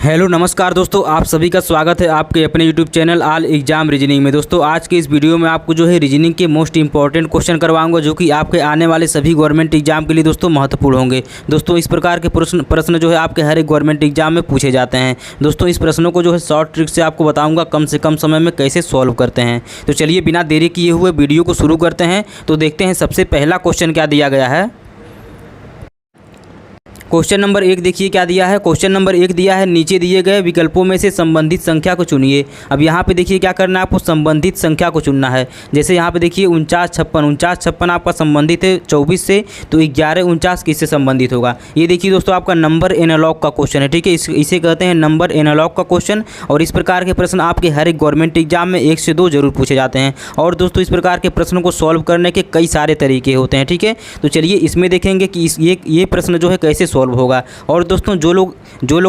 Hello नमस्कार दोस्तों, आप सभी का स्वागत है आपके अपने YouTube channel all exam reasoning में। दोस्तों आज के इस वीडियो में आपको जो है रीजनिंग के मोस्ट इंपॉर्टेंट क्वेश्चन करवाऊंगा जो कि आपके आने वाले सभी गवर्नमेंट एग्जाम के लिए दोस्तों महत्वपूर्ण होंगे। दोस्तों इस प्रकार के प्रश्न जो है आपके हर एक गवर्नमेंट एग्जाम में पूछे जाते हैं। दोस्तों इस प्रश्नों को जो है शॉर्ट ट्रिक से आपको बताऊँगा कम से कम समय में कैसे सॉल्व करते हैं। तो चलिए बिना देरी किए हुए वीडियो को शुरू करते हैं। तो देखते हैं सबसे पहला क्वेश्चन क्या दिया गया है। क्वेश्चन नंबर 1 देखिए क्या दिया है। क्वेश्चन नंबर 1 दिया है, नीचे दिए गए विकल्पों में से संबंधित संख्या को चुनिए। अब यहाँ पे देखिए क्या करना है, आपको संबंधित संख्या को चुनना है। जैसे यहाँ पे देखिए 49-56 आपका संबंधित है 24 से, तो 11-49 किससे संबंधित होगा। ये देखिए दोस्तों आपका नंबर एनालॉग का क्वेश्चन है, ठीक है। इसे कहते हैं नंबर एनालॉग का क्वेश्चन। और इस प्रकार के प्रश्न आपके हर एक गवर्नमेंट एग्जाम में 1 से 2 जरूर पूछे जाते हैं। और दोस्तों इस प्रकार के प्रश्नों को सॉल्व करने के कई सारे तरीके होते हैं, ठीक है। तो चलिए इसमें देखेंगे कि ये प्रश्न जो है कैसे सॉल्व होगा। और दोस्तों जो लोग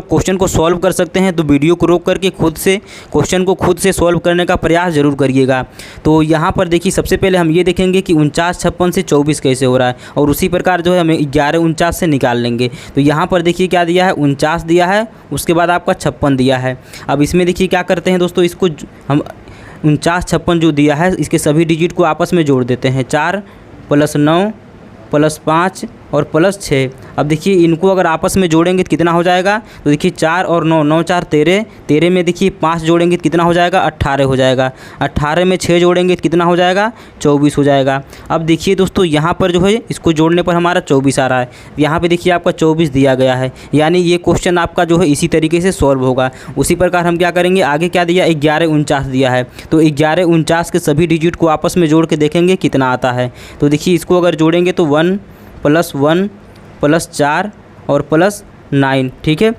क्वेश्चन को सॉल्व कर सकते हैं तो वीडियो को रोक करके क्वेश्चन को खुद से सॉल्व करने का प्रयास जरूर करिएगा। तो यहाँ पर देखिए सबसे पहले हम ये देखेंगे कि 49-56 से 24 कैसे हो रहा है, और उसी प्रकार जो है हमें 11-49 से निकाल लेंगे। तो यहाँ पर देखिए क्या दिया है, 49 दिया है, उसके बाद आपका 56 दिया है। अब इसमें देखिए क्या करते हैं दोस्तों, इसको हम 49-56 जो दिया है इसके सभी डिजिट को आपस में जोड़ देते हैं। 4 + 9 + 5 और +6। अब देखिए इनको अगर आपस में जोड़ेंगे तो कितना हो जाएगा। तो देखिए 4 और 9, 9 4 13, 13 में देखिए 5 जोड़ेंगे तो कितना हो जाएगा, 18 हो जाएगा। 18 में 6 जोड़ेंगे तो कितना हो जाएगा, 24 हो जाएगा। अब देखिए दोस्तों यहाँ पर जो है इसको जोड़ने पर हमारा 24 आ रहा है। यहाँ पे देखिए आपका 24 दिया गया है, यानी ये क्वेश्चन आपका जो है इसी तरीके से सॉल्व होगा। उसी प्रकार हम क्या करेंगे, आगे क्या दिया, 11-49 दिया है। तो 11-49 के सभी डिजिट को आपस में जोड़ के देखेंगे कितना आता है। तो देखिए इसको अगर जोड़ेंगे तो 1 + 1 + 4 और +9, ठीक है।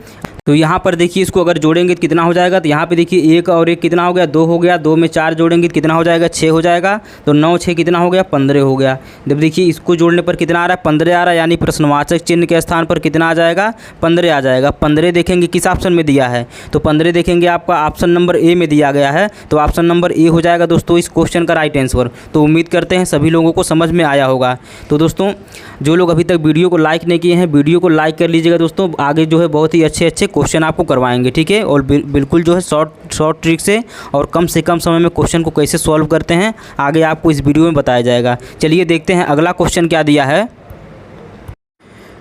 तो यहाँ पर देखिए इसको अगर जोड़ेंगे तो कितना हो जाएगा। तो यहाँ पे देखिए 1 और 1 कितना हो गया, 2 हो गया। 2 में 4 जोड़ेंगे तो कितना हो जाएगा, 6 हो जाएगा। तो 9 6 कितना हो गया, 15 हो गया। जब देखिए इसको जोड़ने पर कितना आ रहा है, 15 आ रहा है, यानी प्रश्नवाचक चिन्ह के स्थान पर कितना आ जाएगा, 15 आ जाएगा। 15 देखेंगे किस ऑप्शन में दिया है, तो 15 देखेंगे आपका ऑप्शन नंबर ए में दिया गया है। तो ऑप्शन नंबर ए हो जाएगा दोस्तों इस क्वेश्चन का राइट आंसर। तो उम्मीद करते हैं सभी लोगों को समझ में आया होगा। तो दोस्तों जो लोग अभी तक वीडियो को लाइक नहीं किए हैं, वीडियो को लाइक कर लीजिएगा दोस्तों। आगे जो है बहुत ही अच्छे क्वेश्चन आपको करवाएंगे, ठीक है। और बिल्कुल जो है शॉर्ट ट्रिक से और कम से कम समय में क्वेश्चन को कैसे सॉल्व करते हैं आगे आपको इस वीडियो में बताया जाएगा। चलिए देखते हैं अगला क्वेश्चन क्या दिया है।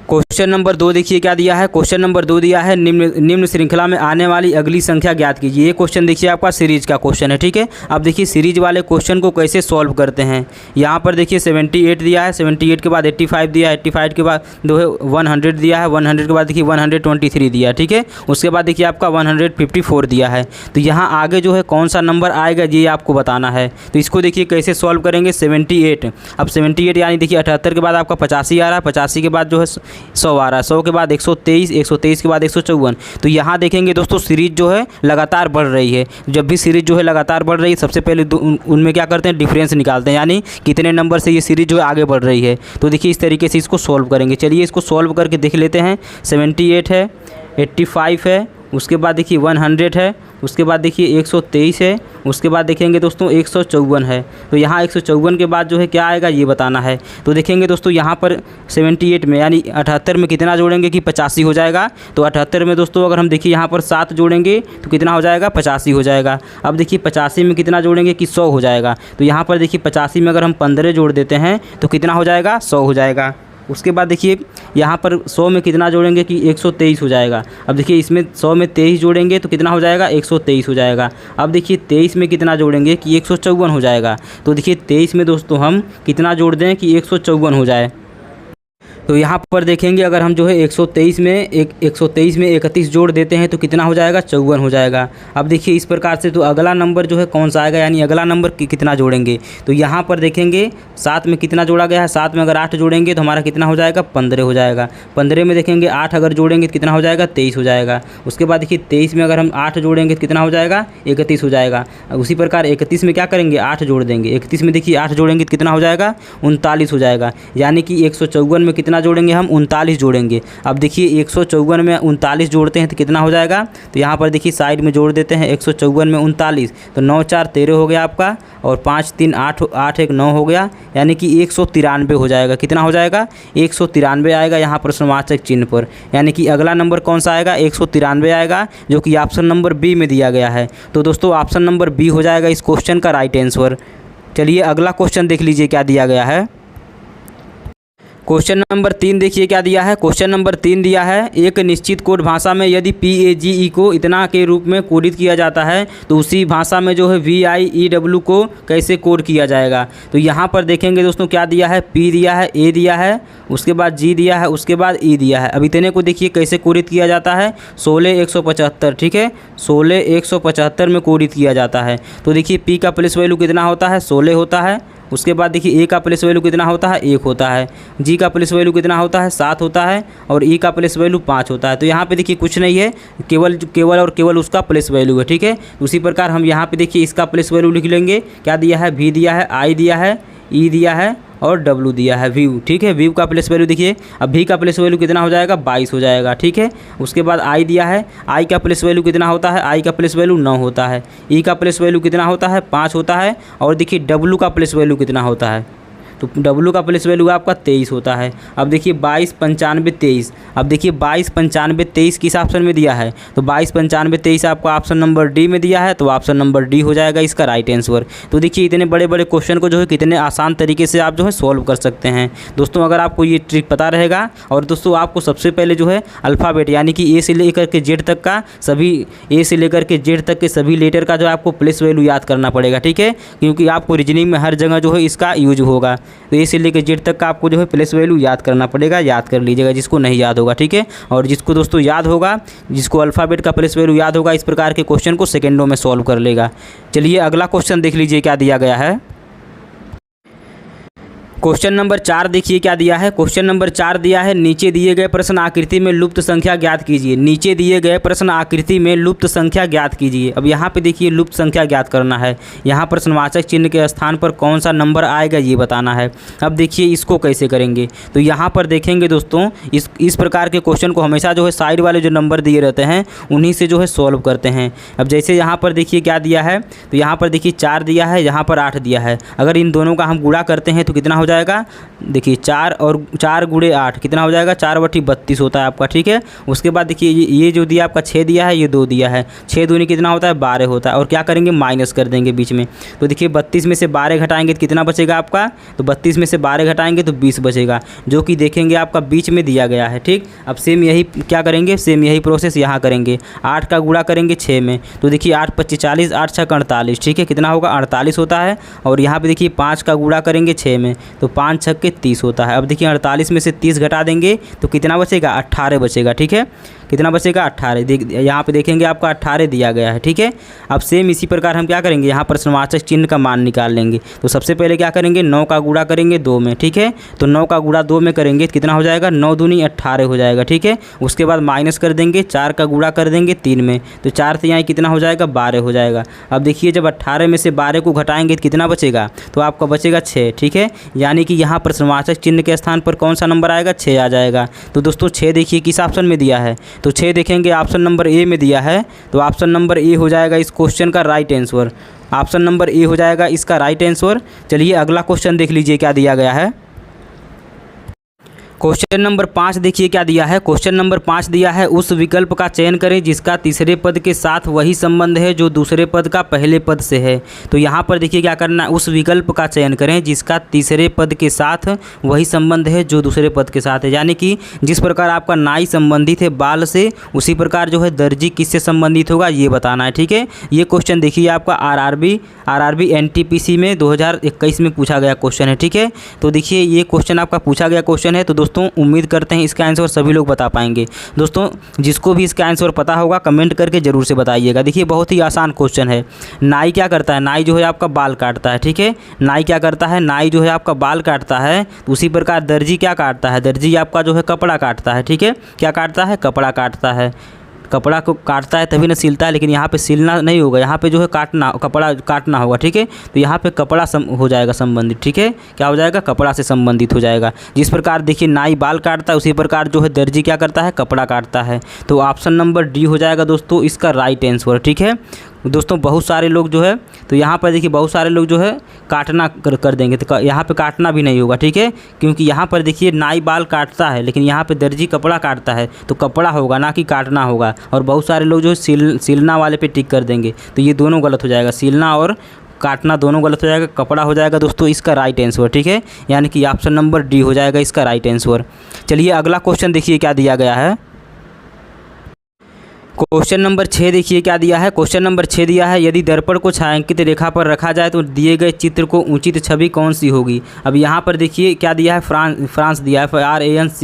क्वेश्चन नंबर 2 देखिए क्या दिया है। क्वेश्चन नंबर 2 दिया है, निम्न श्रृंखला में आने वाली अगली संख्या ज्ञात कीजिए। ये क्वेश्चन देखिए आपका सीरीज का क्वेश्चन है, ठीक है। अब देखिए सीरीज वाले क्वेश्चन को कैसे सॉल्व करते हैं। यहाँ पर देखिए 78 दिया है, 78 के बाद 85 दिया है, 85 के बाद जो है 100 दिया है, 100 के बाद देखिए 123 दिया है, ठीक है। उसके बाद देखिए आपका 154 दिया है। तो यहाँ आगे जो है कौन सा नंबर आएगा ये आपको बताना है। तो इसको देखिए कैसे सॉल्व करेंगे। 78, अब 78 यानी देखिए 78 के बाद आपका 85 आ रहा है, 85 के बाद जो है 100 आ रहा है, 100 के बाद 123, 123 के बाद 154। तो यहाँ देखेंगे दोस्तों सीरीज जो है लगातार बढ़ रही है। जब भी सीरीज जो है लगातार बढ़ रही है सबसे पहले उनमें क्या करते हैं, डिफरेंस निकालते हैं, यानी कितने नंबर से ये सीरीज जो है आगे बढ़ रही है। तो देखिए इस तरीके से इसको सॉल्व करेंगे। चलिए इसको सॉल्व करके देख लेते हैं। 78 है, 85 है, उसके बाद देखिए 100 है, उसके बाद देखिए 123 है, उसके बाद देखेंगे दोस्तों 154 है। तो यहाँ 154 के बाद जो है क्या आएगा ये बताना है। तो देखेंगे दोस्तों यहाँ पर 78 में यानी 78 में कितना जोड़ेंगे कि 85 हो जाएगा। तो 78 में दोस्तों अगर हम देखिए यहाँ पर 7 जोड़ेंगे तो कितना हो जाएगा, 85 हो जाएगा। अब देखिए 85 में कितना जोड़ेंगे कि 100 हो जाएगा। तो यहाँ पर देखिए 85 में अगर हम 15 जोड़ देते हैं तो कितना हो जाएगा, 100 हो जाएगा। उसके बाद देखिए यहाँ पर 100 में कितना जोड़ेंगे कि 123 हो जाएगा। अब देखिए इसमें 100 में 23 जोड़ेंगे तो कितना हो जाएगा, 123 हो जाएगा। अब देखिए 23 में कितना जोड़ेंगे कि 154 हो जाएगा। तो देखिए 23 में दोस्तों हम कितना जोड़ दें कि 154 हो जाए। तो यहाँ पर देखेंगे अगर हम जो है 123 में 31 जोड़ देते हैं तो कितना हो जाएगा, 54 हो जाएगा। अब देखिए इस प्रकार से तो अगला नंबर जो है कौन सा आएगा, यानी अगला नंबर कितना जोड़ेंगे। तो यहाँ पर देखेंगे 7 में कितना जोड़ा गया है, 7 में अगर 8 जोड़ेंगे तो हमारा कितना हो जाएगा, 15 हो जाएगा। 15 में देखेंगे 8 अगर जोड़ेंगे तो कितना हो जाएगा, 23 हो जाएगा। उसके बाद देखिए 23 में अगर हम 8 जोड़ेंगे तो कितना हो जाएगा, 31 हो जाएगा। उसी प्रकार 31 में क्या करेंगे, 8 जोड़ देंगे। 31 में देखिए 8 जोड़ेंगे तो कितना हो जाएगा, 39 हो जाएगा। यानी कि 154 में कितना कितना जोड़ेंगे हम 39 जोड़ेंगे। अब देखिए 154 में 39 जोड़ते हैं तो कितना हो जाएगा, तो यहाँ पर देखिए साइड में जोड़ देते हैं 154 में 39, तो 9 4 13 हो गया आपका, और 5 3 8 8 1 9 हो गया, यानी कि 193 हो जाएगा। कितना हो जाएगा, 193 आएगा यहाँ प्रश्नवाचक चिन्ह पर। यानी कि अगला नंबर कौन सा आएगा, 193 आएगा, जो कि ऑप्शन नंबर बी में दिया गया है। तो दोस्तों ऑप्शन नंबर बी हो जाएगा इस क्वेश्चन का राइट आंसर। चलिए अगला क्वेश्चन देख लीजिए क्या दिया गया है। क्वेश्चन नंबर 3 देखिए क्या दिया है। क्वेश्चन नंबर 3 दिया है, एक निश्चित कोड भाषा में यदि PAGE को इतना के रूप में कोडित किया जाता है तो उसी भाषा में जो है VIEW को कैसे कोड किया जाएगा। तो यहाँ पर देखेंगे दोस्तों क्या दिया है, P दिया है, A दिया है, उसके बाद G दिया है, उसके बाद E दिया है। अब इतने को देखिए कैसे कोडित किया जाता है, 16 175, ठीक है, 16 175 में कोडित किया जाता है। तो देखिए P का प्लेस वैल्यू कितना होता है, 16 होता है। उसके बाद देखिए A का प्लेस वैल्यू कितना होता है, 1 होता है। G का प्लेस वैल्यू कितना होता है, 7 होता है। और E का प्लेस वैल्यू 5 होता है। तो यहाँ पे देखिए कुछ नहीं है, केवल उसका प्लेस वैल्यू है, ठीक है। उसी प्रकार हम यहाँ पे देखिए इसका प्लेस वैल्यू लिख लेंगे। क्या दिया है, V दिया है, I दिया है, E दिया है और W दिया है, व्यू, ठीक है। व्यू का प्लेस वैल्यू देखिए, अब V का प्लेस वैल्यू कितना हो जाएगा, 22 हो जाएगा, ठीक है। उसके बाद I दिया है, I का प्लेस वैल्यू कितना होता है, I का प्लेस वैल्यू 9 होता है। E का प्लेस वैल्यू कितना होता है, 5 होता है। और देखिए W का प्लेस वैल्यू कितना होता है, तो W का प्लेस वैल्यू आपका 23 होता है। अब देखिए 22 95 23, अब देखिए 22 95 23 किस ऑप्शन में दिया है, तो 22 95 23 आपका ऑप्शन नंबर डी में दिया है। तो ऑप्शन नंबर डी हो जाएगा इसका राइट आंसर। तो देखिए इतने बड़े बड़े क्वेश्चन को जो है कितने आसान तरीके से आप जो है सॉल्व कर सकते हैं। दोस्तों अगर आपको ये ट्रिक पता रहेगा, और दोस्तों आपको सबसे पहले जो है अल्फ़ाबेट यानी कि ए से लेकर के जेड तक का सभी, ए से लेकर के जेड तक के सभी लेटर का जो आपको प्लेस वैल्यू याद करना पड़ेगा, ठीक है। क्योंकि आपको रीजनिंग में हर जगह जो है इसका यूज होगा। तो ए से लेकर जेड तक का आपको जो है प्लेस वैल्यू याद करना पड़ेगा, याद कर लीजिएगा जिसको नहीं याद होगा, ठीक है। और जिसको दोस्तों याद होगा, जिसको अल्फ़ाबेट का प्लेस वैल्यू याद होगा, इस प्रकार के क्वेश्चन को सेकंडों में सॉल्व कर लेगा। चलिए अगला क्वेश्चन देख लीजिए क्या दिया गया है। क्वेश्चन नंबर 4 देखिए क्या दिया है। क्वेश्चन नंबर 4 दिया है, नीचे दिए गए प्रश्न आकृति में लुप्त संख्या ज्ञात कीजिए। नीचे दिए गए प्रश्न आकृति में लुप्त संख्या ज्ञात कीजिए। अब यहाँ पे देखिए लुप्त संख्या ज्ञात करना है। यहाँ प्रश्नवाचक चिन्ह के स्थान पर कौन सा नंबर आएगा ये बताना है। अब देखिए इसको कैसे करेंगे, तो यहाँ पर देखेंगे दोस्तों इस प्रकार के क्वेश्चन को हमेशा जो है साइड वाले जो नंबर दिए रहते हैं उन्हीं से जो है सॉल्व करते हैं। अब जैसे यहाँ पर देखिए क्या दिया है, तो यहाँ पर देखिए 4 दिया है, यहाँ पर 8 दिया है। अगर इन दोनों का हम गुणा करते हैं तो कितना हो जाएगा, देखिए 4 और 4 गुणे 8 कितना हो जाएगा, 4 बटी 32 होता है आपका, ठीक है। उसके बाद देखिए ये जो दिया आपका 6 दिया है, ये 2 दिया है, 6 दूनी कितना होता है, 12 होता है। और क्या करेंगे, माइनस कर देंगे बीच में। तो देखिए 32 में से 12 घटाएंगे तो कितना बचेगा आपका, तो 32 में से 12 घटाएंगे तो 20 बचेगा, जो कि देखेंगे आपका बीच में दिया गया है, ठीक। अब सेम यही क्या करेंगे, सेम यही प्रोसेस यहाँ करेंगे। 8 का गुणा करेंगे 6 में, तो देखिए 8 25 40, 8 6 48, ठीक है, कितना होगा 48 होता है। और यहाँ पे देखिए 5 का गुणा करेंगे 6 में, तो 5 6 के 30 होता है। अब देखिए 48 में से 30 घटा देंगे तो कितना बचेगा, 18 बचेगा, ठीक है। कितना बचेगा, 18। यहाँ पे देखेंगे आपका 18 दिया गया है, ठीक है। अब सेम इसी प्रकार हम क्या करेंगे, यहाँ प्रश्नवाचक चिन्ह का मान निकाल लेंगे। तो सबसे पहले क्या करेंगे, 9 का गुणा करेंगे 2 में, ठीक है। तो 9 का गुणा 2 में करेंगे तो कितना हो जाएगा, 9 दूनी 18 हो जाएगा, ठीक है। उसके बाद माइनस कर देंगे, 4 का गुणा कर देंगे 3 में, तो 4 से यहाँ कितना हो जाएगा, 12 हो जाएगा। अब देखिए जब 18 में से 12 को घटाएंगे तो कितना बचेगा, तो आपका बचेगा 6, ठीक है। यानी कि यहाँ प्रश्नवाचक चिन्ह के स्थान पर कौन सा नंबर आएगा, 6 आ जाएगा। तो दोस्तों 6 देखिए किस ऑप्शन में दिया है, तो 6 देखेंगे ऑप्शन नंबर ए में दिया है। तो ऑप्शन नंबर ए हो जाएगा इस क्वेश्चन का right answer. Option number A हो जाएगा इसका राइट आंसर। चलिए अगला क्वेश्चन देख लीजिए क्या दिया गया है। क्वेश्चन नंबर 5 देखिए क्या दिया है। क्वेश्चन नंबर 5 दिया है, उस विकल्प का चयन करें जिसका तीसरे पद के साथ वही संबंध है जो दूसरे पद का पहले पद से है। तो यहाँ पर देखिए क्या करना है, उस विकल्प का चयन करें जिसका तीसरे पद के साथ वही संबंध है जो दूसरे पद के साथ है। यानी कि जिस प्रकार आपका नाई संबंधित है बाल से, उसी प्रकार जो है दर्जी किससे संबंधित होगा ये बताना है, ठीक है। ये क्वेश्चन देखिए आपका आरआरबी एनटीपीसी में 2021 में पूछा गया क्वेश्चन है, ठीक है। तो देखिए ये क्वेश्चन आपका पूछा गया क्वेश्चन है। तो दोस्तों उम्मीद करते हैं इसका आंसर सभी लोग बता पाएंगे। दोस्तों जिसको भी इसका आंसर पता होगा कमेंट करके ज़रूर से बताइएगा। देखिए बहुत ही आसान क्वेश्चन है। नाई क्या करता है, नाई जो है आपका बाल काटता है, ठीक है। नाई क्या करता है, नाई जो है आपका बाल काटता है। उसी प्रकार दर्जी क्या काटता है, दर्जी आपका जो है कपड़ा काटता है, ठीक है। क्या काटता है, कपड़ा काटता है। कपड़ा को काटता है तभी ना सिलता है, लेकिन यहाँ पे सिलना नहीं होगा, यहाँ पे जो है काटना, कपड़ा काटना होगा, ठीक है। तो यहाँ पे कपड़ा हो जाएगा संबंधित, ठीक है। क्या हो जाएगा? कपड़ा से संबंधित हो जाएगा। जिस प्रकार देखिए नाई बाल काटता है, उसी प्रकार जो है दर्जी क्या करता है? कपड़ा काटता है। तो ऑप्शन नंबर डी हो जाएगा दोस्तों इसका राइट आंसर, ठीक है। दोस्तों बहुत सारे लोग जो है, तो यहाँ पर देखिए बहुत सारे लोग जो है काटना कर देंगे, तो यहाँ पे काटना भी नहीं होगा, ठीक है। क्योंकि यहाँ पर देखिए नाई बाल काटता है, लेकिन यहाँ पे दर्जी कपड़ा काटता है, तो कपड़ा होगा ना कि काटना होगा। और बहुत सारे लोग जो है सिलना वाले पे टिक कर देंगे, तो ये दोनों गलत हो जाएगा, सिलना और काटना दोनों गलत हो जाएगा। कपड़ा हो जाएगा दोस्तों इसका राइट आंसर, ठीक है। यानी कि ऑप्शन नंबर डी हो जाएगा इसका राइट आंसर। चलिए अगला क्वेश्चन देखिए क्या दिया गया है। क्वेश्चन नंबर 6 देखिए क्या दिया है। क्वेश्चन नंबर 6 दिया है, यदि दर्पण को छायांकित रेखा पर रखा जाए तो दिए गए चित्र को उचित छवि कौन सी होगी। अब यहाँ पर देखिए क्या दिया है, फ्रांस दिया है, FRANCE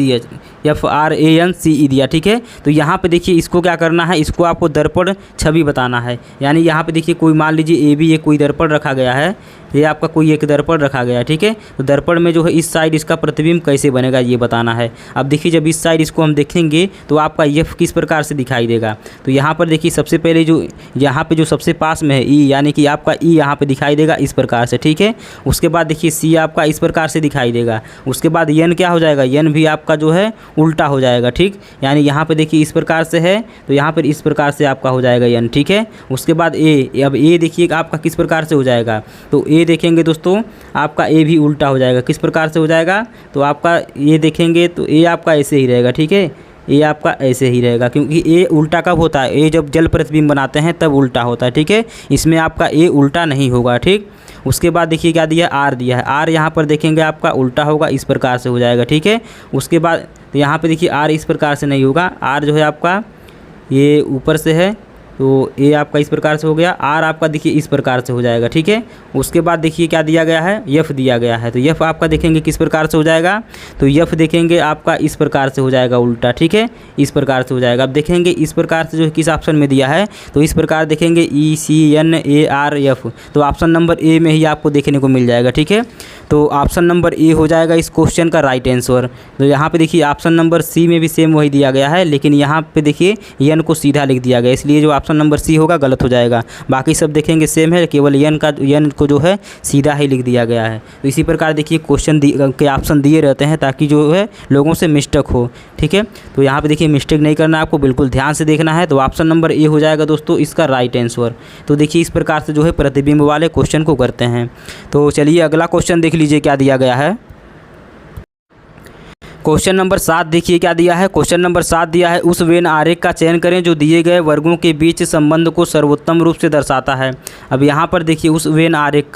दिया, ठीक है। तो यहाँ पे देखिए इसको क्या करना है, इसको आपको दर्पण छवि बताना है। यानी यहाँ पे देखिए कोई मान लीजिए AB कोई दर्पण रखा गया है, ये आपका कोई एक दर्पण रखा गया है, ठीक है। तो दर्पण में जो है इस साइड इसका प्रतिबिंब कैसे बनेगा ये बताना है। अब देखिए जब इस साइड इसको हम देखेंगे तो आपका F किस प्रकार से दिखाई देगा। तो यहाँ पर देखिए सबसे पहले जो यहाँ पे जो सबसे पास में है E, यानी कि आपका E यहाँ पे दिखाई देगा इस प्रकार से, ठीक है। उसके बाद देखिए C आपका इस प्रकार से दिखाई देगा। उसके बाद N क्या हो जाएगा, N भी आपका जो है उल्टा हो जाएगा, ठीक। यानी यहाँ पे देखिए इस प्रकार से है, तो यहाँ पर इस प्रकार से आपका हो जाएगा N, ठीक है। उसके बाद A, अब A देखिए आपका किस प्रकार से हो जाएगा। तो A देखेंगे दोस्तों आपका A भी उल्टा हो जाएगा, किस प्रकार से हो जाएगा। तो आपका ये देखेंगे तो A आपका ऐसे ही रहेगा, ठीक है। ये आपका ऐसे ही रहेगा, क्योंकि ए उल्टा कब होता है, ए जब जल प्रतिबिंब बनाते हैं तब उल्टा होता है, ठीक है। इसमें आपका ए उल्टा नहीं होगा, ठीक। उसके बाद देखिए क्या दिया है, आर दिया है। आर यहाँ पर देखेंगे आपका उल्टा होगा, इस प्रकार से हो जाएगा, ठीक है। उसके बाद तो यहाँ पे देखिए आर इस प्रकार से नहीं होगा, आर जो है आपका ये ऊपर से है, तो ए आपका इस प्रकार से हो गया। आर आपका देखिए इस प्रकार से हो जाएगा, ठीक है। उसके बाद देखिए क्या दिया गया है, एफ दिया गया है। तो एफ आपका देखेंगे किस प्रकार से हो जाएगा, तो एफ देखेंगे आपका इस प्रकार से हो जाएगा उल्टा, ठीक है। इस प्रकार से हो जाएगा। अब देखेंगे इस प्रकार से जो है किस ऑप्शन में दिया है, तो इस प्रकार देखेंगे ECNARF, तो ऑप्शन नंबर ए में ही आपको देखने को मिल जाएगा, ठीक है। तो ऑप्शन नंबर ए हो जाएगा इस क्वेश्चन का राइट आंसर। तो यहाँ पे देखिए ऑप्शन नंबर सी में भी सेम वही दिया गया है, लेकिन यहाँ पे देखिए एन को सीधा लिख दिया गया, इसलिए जो ऑप्शन नंबर सी होगा गलत हो जाएगा। बाकी सब देखेंगे सेम है, केवल एन को जो है सीधा ही लिख दिया गया है। तो इसी प्रकार देखिए क्वेश्चन के ऑप्शन दिए रहते हैं ताकि जो है लोगों से मिस्टेक हो, ठीक है। तो यहाँ पे देखिए मिस्टेक नहीं करना है आपको, बिल्कुल ध्यान से देखना है। तो ऑप्शन नंबर ए हो जाएगा दोस्तों इसका राइट आंसर। तो देखिए इस प्रकार से जो है प्रतिबिंब वाले क्वेश्चन को करते हैं। तो चलिए अगला क्वेश्चन देख लीजिए क्या दिया गया है। क्वेश्चन नंबर 7 देखिए क्या दिया है। क्वेश्चन नंबर 7 दिया है, उस वेन आरेख का चयन करें जो दिए गए वर्गों के बीच संबंध को सर्वोत्तम रूप से दर्शाता है। अब यहाँ पर देखिए उस वेन आरेख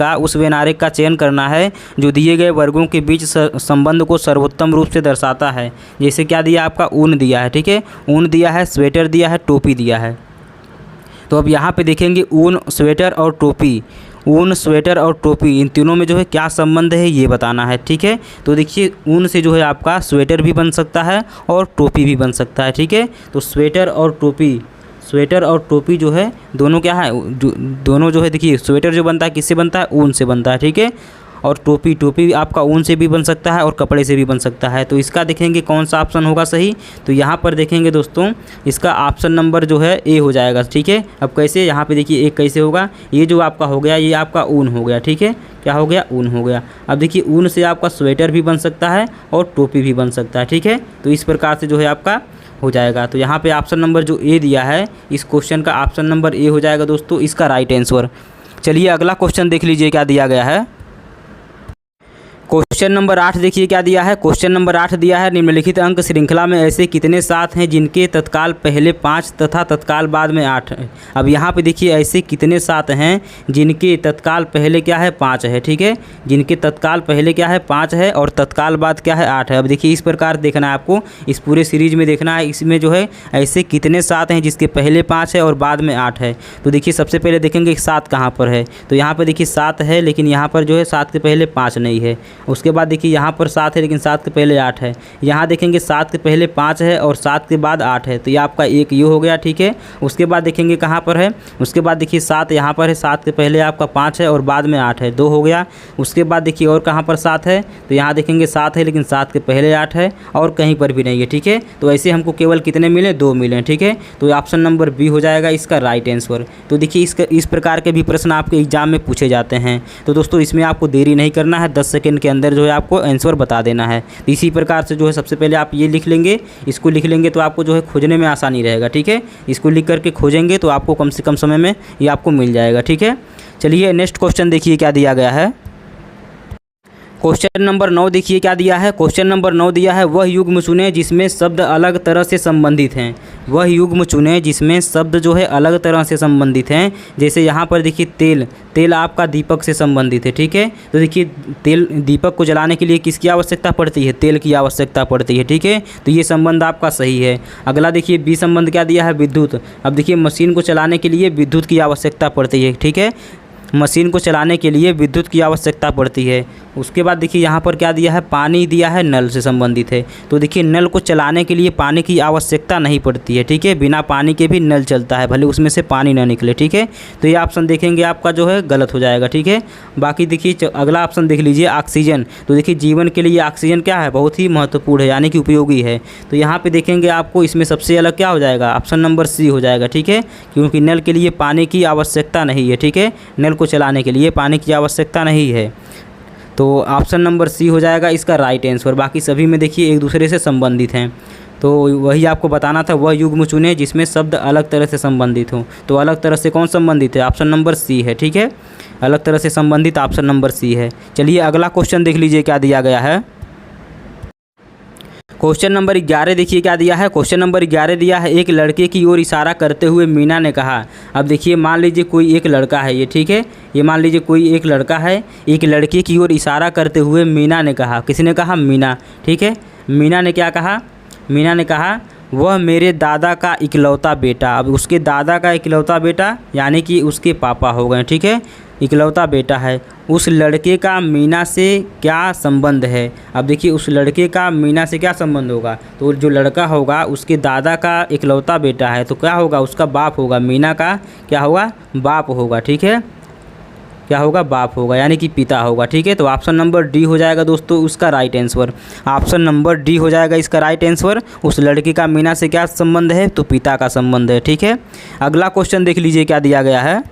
का चयन करना है जो दिए गए वर्गों के बीच संबंध को सर्वोत्तम रूप से दर्शाता है। जैसे क्या दिया आपका, ऊन दिया है, ठीक है। ऊन दिया है, स्वेटर दिया है, टोपी दिया है। तो अब यहाँ पे देखेंगे ऊन, स्वेटर और टोपी, ऊन, स्वेटर और टोपी, इन तीनों में जो है क्या संबंध है ये बताना है, ठीक है। तो देखिए ऊन से जो है आपका स्वेटर भी बन सकता है और टोपी भी बन सकता है, ठीक है। तो स्वेटर और टोपी जो है दोनों क्या है, दोनों जो है देखिए स्वेटर जो बनता है किससे बनता है, ऊन से बनता है, ठीक है। और टोपी आपका ऊन से भी बन सकता है और कपड़े से भी बन सकता है। तो इसका देखेंगे कौन सा ऑप्शन होगा सही। तो यहाँ पर देखेंगे दोस्तों इसका ऑप्शन नंबर जो है ए हो जाएगा, ठीक है। अब कैसे, यहाँ पे देखिए एक कैसे होगा, ये जो आपका हो गया ये आपका ऊन हो गया, ठीक है। क्या हो गया, ऊन हो गया। अब देखिए ऊन से आपका स्वेटर भी बन सकता है और टोपी भी बन सकता है, ठीक है। तो इस प्रकार से जो है आपका हो जाएगा। तो यहाँ पे ऑप्शन नंबर जो ए दिया है इस क्वेश्चन का ऑप्शन नंबर ए हो जाएगा दोस्तों इसका राइट आंसर। चलिए अगला क्वेश्चन देख लीजिए क्या दिया गया है। क्वेश्चन नंबर 8 देखिए क्या दिया है। क्वेश्चन नंबर 8 दिया है, निम्नलिखित अंक श्रृंखला में ऐसे कितने सात हैं जिनके तत्काल पहले 5 तथा तत्काल बाद में 8 है। अब यहाँ पे देखिए ऐसे कितने सात हैं जिनके तत्काल पहले क्या है, 5 है, ठीक है। जिनके तत्काल पहले क्या है, 5 है और तत्काल बाद क्या है, 8 है। अब देखिए इस प्रकार देखना है आपको, इस पूरे सीरीज में देखना है, इसमें जो है ऐसे कितने सात हैं जिसके पहले 5 है और बाद में 8 है। तो देखिए सबसे पहले देखेंगे 7 कहाँ पर है। तो यहाँ पर देखिए 7 है, लेकिन यहाँ पर जो है 7 के पहले 5 नहीं है। उसके बाद देखिए यहाँ पर 7 है लेकिन 7 के पहले 8 है। यहाँ देखेंगे 7 के पहले 5 है और 7 के बाद 8 है, तो ये आपका एक ये हो गया, ठीक है। उसके बाद देखेंगे कहाँ पर है, उसके बाद देखिए 7 यहाँ पर है, 7 के पहले आपका 5 है और बाद में 8 है, 2 हो गया। उसके बाद देखिए और कहाँ पर 7 है, तो यहाँ देखेंगे 7 है लेकिन 7 के पहले 8 है और कहीं पर भी नहीं है, ठीक है। तो ऐसे हमको केवल कितने मिले, 2 मिले, ठीक है। तो ऑप्शन नंबर बी हो जाएगा इसका राइट आंसर। तो देखिए इस प्रकार के भी प्रश्न आपके एग्जाम में पूछे जाते हैं। तो दोस्तों इसमें आपको देरी नहीं करना है, 10 सेकंड के अंदर जो है आपको आंसर बता देना है। तो इसी प्रकार से जो है सबसे पहले आप ये लिख लेंगे, इसको लिख लेंगे तो आपको जो है खोजने में आसानी रहेगा, ठीक है। इसको लिख करके खोजेंगे तो आपको कम से कम समय में ये आपको मिल जाएगा, ठीक है। चलिए नेक्स्ट क्वेश्चन देखिए क्या दिया गया है। क्वेश्चन नंबर 9 देखिए क्या दिया है। क्वेश्चन नंबर 9 दिया है, वह युग्म चुनें जिसमें शब्द अलग तरह से संबंधित हैं। वह युग्म चुनें जिसमें शब्द जो है अलग तरह से संबंधित हैं। जैसे यहाँ पर देखिए तेल, तेल आपका दीपक से संबंधित है, ठीक है। तो देखिए तेल, दीपक को जलाने के लिए किसकी आवश्यकता पड़ती है, तेल की आवश्यकता पड़ती है, ठीक है। तो ये संबंध आपका सही है। अगला देखिए बी संबंध क्या दिया है, विद्युत। अब देखिए मशीन को चलाने के लिए विद्युत की आवश्यकता पड़ती है, ठीक है। मशीन को चलाने के लिए विद्युत की आवश्यकता पड़ती है। उसके बाद देखिए यहाँ पर क्या दिया है, पानी दिया है, नल से संबंधित है। तो देखिए नल को चलाने के लिए पानी की आवश्यकता नहीं पड़ती है, ठीक है। बिना पानी के भी नल चलता है, भले उसमें से पानी ना निकले, ठीक है। तो ये ऑप्शन देखेंगे आपका जो है गलत हो जाएगा, ठीक है। बाकी देखिए अगला ऑप्शन देख लीजिए, ऑक्सीजन। तो देखिए जीवन के लिए ऑक्सीजन क्या है, बहुत ही महत्वपूर्ण है, यानी कि उपयोगी है। तो यहाँ पर देखेंगे आपको इसमें सबसे अलग क्या हो जाएगा, ऑप्शन नंबर सी हो जाएगा, ठीक है। क्योंकि नल के लिए पानी की आवश्यकता नहीं है, ठीक है। नल को चलाने के लिए पानी की आवश्यकता नहीं है। तो ऑप्शन नंबर सी हो जाएगा इसका राइट आंसर। बाकी सभी में देखिए एक दूसरे से संबंधित हैं। तो वही आपको बताना था, वह युग्म चुनें जिसमें शब्द अलग तरह से संबंधित हों। तो अलग तरह से कौन संबंधित है, ऑप्शन नंबर सी है, ठीक है। अलग तरह से संबंधित ऑप्शन नंबर सी है। चलिए अगला क्वेश्चन देख लीजिए क्या दिया गया है। क्वेश्चन नंबर 11 देखिए क्या दिया है। क्वेश्चन नंबर 11 दिया है, एक लड़के की ओर इशारा करते हुए मीना ने कहा। अब देखिए मान लीजिए कोई एक लड़का है ये, ठीक है। ये मान लीजिए कोई एक लड़का है, एक लड़के की ओर इशारा करते हुए मीना ने कहा। किसने कहा, मीना, ठीक है। मीना ने क्या कहा, मीना ने कहा वह मेरे दादा का इकलौता बेटा। अब उसके दादा का इकलौता बेटा यानी कि उसके पापा हो गए, ठीक है। इकलौता बेटा है। उस लड़के का मीना से क्या संबंध है। अब देखिए उस लड़के का मीना से क्या संबंध होगा, तो जो लड़का होगा उसके दादा का इकलौता बेटा है, तो क्या होगा, उसका बाप होगा। मीना का क्या होगा, बाप होगा, ठीक है। क्या होगा, बाप होगा, यानी कि पिता होगा, ठीक है। तो ऑप्शन नंबर डी हो जाएगा दोस्तों उसका right answer. Option number D हो जाएगा इसका राइट आंसर। उस लड़के का मीना से क्या संबंध है, तो पिता का संबंध है, ठीक है। अगला क्वेश्चन देख लीजिए क्या दिया गया है।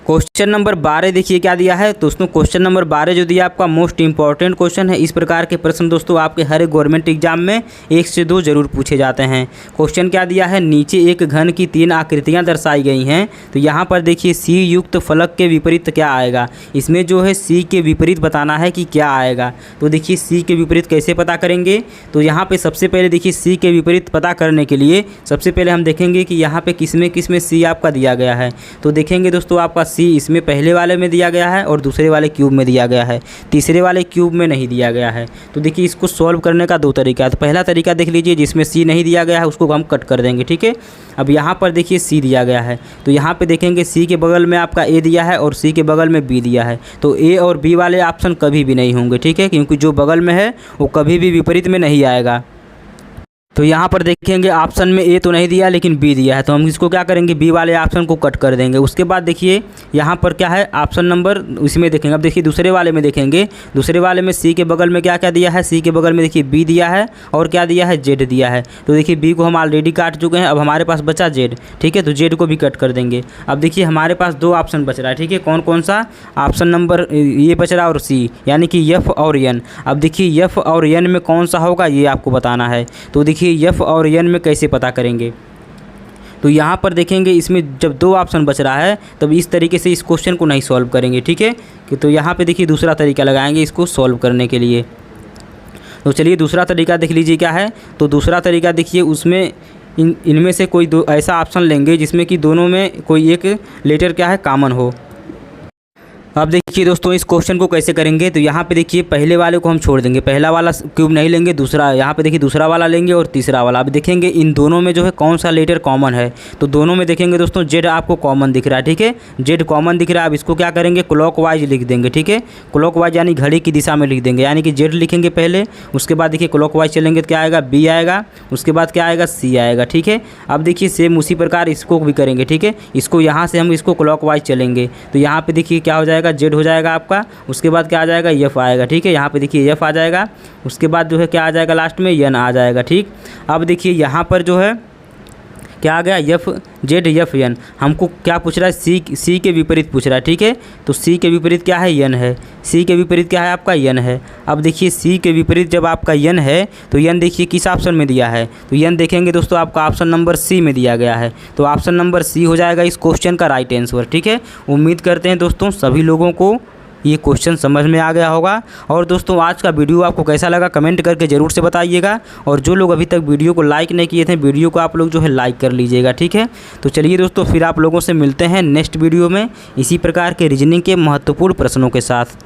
क्वेश्चन नंबर 12 देखिए क्या दिया है दोस्तों। क्वेश्चन नंबर 12 जो दिया आपका मोस्ट इंपॉर्टेंट क्वेश्चन है। इस प्रकार के प्रश्न दोस्तों आपके हर गवर्नमेंट एग्जाम में 1 से 2 जरूर पूछे जाते हैं। क्वेश्चन क्या दिया है, नीचे एक घन की 3 आकृतियां दर्शाई गई हैं। तो यहाँ पर देखिए सी युक्त फलक के विपरीत क्या आएगा। इसमें जो है सी के विपरीत बताना है कि क्या आएगा। तो देखिए सी के विपरीत कैसे पता करेंगे, तो यहाँ पर सबसे पहले देखिए सी के विपरीत पता करने के लिए सबसे पहले हम देखेंगे कि यहाँ पर किसमें सी आपका दिया गया है। तो देखेंगे दोस्तों आपका सी इसमें पहले वाले में दिया गया है और दूसरे वाले क्यूब में दिया गया है, तीसरे वाले क्यूब में नहीं दिया गया है। तो देखिए इसको सॉल्व करने का 2 तरीका है। तो पहला तरीका देख लीजिए, जिसमें सी नहीं दिया गया है उसको हम कट कर देंगे, ठीक है। अब यहाँ पर देखिए सी दिया गया है, तो यहाँ पे देखेंगे सी के बगल में आपका ए दिया है और सी के बगल में बी दिया है। तो ए और बी वाले ऑप्शन कभी भी नहीं होंगे, ठीक है, क्योंकि जो बगल में है वो कभी भी विपरीत में नहीं आएगा। तो यहाँ पर देखेंगे ऑप्शन में ए तो नहीं दिया लेकिन बी दिया है, तो हम इसको क्या करेंगे, बी वाले ऑप्शन को कट कर देंगे। उसके बाद देखिए यहाँ पर क्या है, ऑप्शन नंबर इसमें देखेंगे। अब देखिए दूसरे वाले में देखेंगे, दूसरे वाले में सी के बगल में क्या क्या दिया है, सी के बगल में देखिए बी दिया है और क्या दिया है, जेड दिया है। तो देखिए बी को हम ऑलरेडी काट चुके हैं, अब हमारे पास बचा जेड, ठीक है। तो जेड को भी कट कर देंगे। अब देखिए हमारे पास 2 ऑप्शन बच रहा है, ठीक है। कौन कौन सा, ऑप्शन नंबर ये बच रहा है और सी, यानी कि एफ और एन। अब देखिए एफ और एन में कौन सा होगा ये आपको बताना है। तो देखिए एफ और एन में कैसे पता करेंगे, तो यहाँ पर देखेंगे इसमें जब 2 ऑप्शन बच रहा है तब इस तरीके से इस क्वेश्चन को नहीं सॉल्व करेंगे, ठीक है। कि तो यहाँ पे देखिए दूसरा तरीका लगाएंगे इसको सॉल्व करने के लिए। तो चलिए दूसरा तरीका देख लीजिए क्या है। तो दूसरा तरीका देखिए, उसमें इनमें से कोई 2 ऐसा ऑप्शन लेंगे जिसमें कि दोनों में कोई एक लेटर क्या है, कॉमन हो। अब देखिए दोस्तों इस क्वेश्चन को कैसे करेंगे, तो यहाँ पे देखिए पहले वाले को हम छोड़ देंगे, पहला वाला क्यूब नहीं लेंगे, दूसरा यहाँ पे देखिए दूसरा वाला लेंगे और तीसरा वाला। अब देखेंगे इन दोनों में जो है कौन सा लेटर कॉमन है, तो दोनों में देखेंगे दोस्तों जेड आपको कॉमन दिख रहा है, ठीक है, जेड कॉमन दिख रहा है। अब इसको क्या करेंगे, क्लॉकवाइज लिख देंगे, ठीक है, क्लॉकवाइज यानी घड़ी की दिशा में लिख देंगे, यानी कि जेड लिखेंगे पहले, उसके बाद देखिए क्लॉकवाइज चलेंगे तो क्या आएगा, बी आएगा, उसके बाद क्या आएगा, सी आएगा, ठीक है। अब देखिए सेम उसी प्रकार इसको भी करेंगे, ठीक है, इसको यहाँ से हम इसको क्लॉकवाइज चलेंगे तो यहाँ पे देखिए क्या हो जाएगा, जेड हो जाएगा आपका, उसके बाद क्या आ जाएगा, एफ आएगा, ठीक है, यहाँ पे देखिए एफ आ जाएगा, उसके बाद जो है क्या आ जाएगा, लास्ट में एन आ जाएगा, ठीक। अब देखिए यहाँ पर जो है क्या आ गया, एफ जेड एफ एन, हमको क्या पूछ रहा है, सी के विपरीत पूछ रहा है, ठीक है, तो सी के विपरीत क्या है, एन है, सी के विपरीत क्या है आपका, एन है। अब देखिए सी के विपरीत जब आपका एन है तो एन देखिए किस ऑप्शन में दिया है, तो एन देखेंगे दोस्तों आपका ऑप्शन नंबर सी में दिया गया है, तो ऑप्शन नंबर सी हो जाएगा इस क्वेश्चन का राइट आंसर, ठीक है। उम्मीद करते हैं दोस्तों सभी लोगों को ये क्वेश्चन समझ में आ गया होगा। और दोस्तों आज का वीडियो आपको कैसा लगा कमेंट करके ज़रूर से बताइएगा, और जो लोग अभी तक वीडियो को लाइक नहीं किए थे वीडियो को आप लोग जो है लाइक कर लीजिएगा, ठीक है। तो चलिए दोस्तों फिर आप लोगों से मिलते हैं नेक्स्ट वीडियो में इसी प्रकार के रीजनिंग के महत्वपूर्ण प्रश्नों के साथ।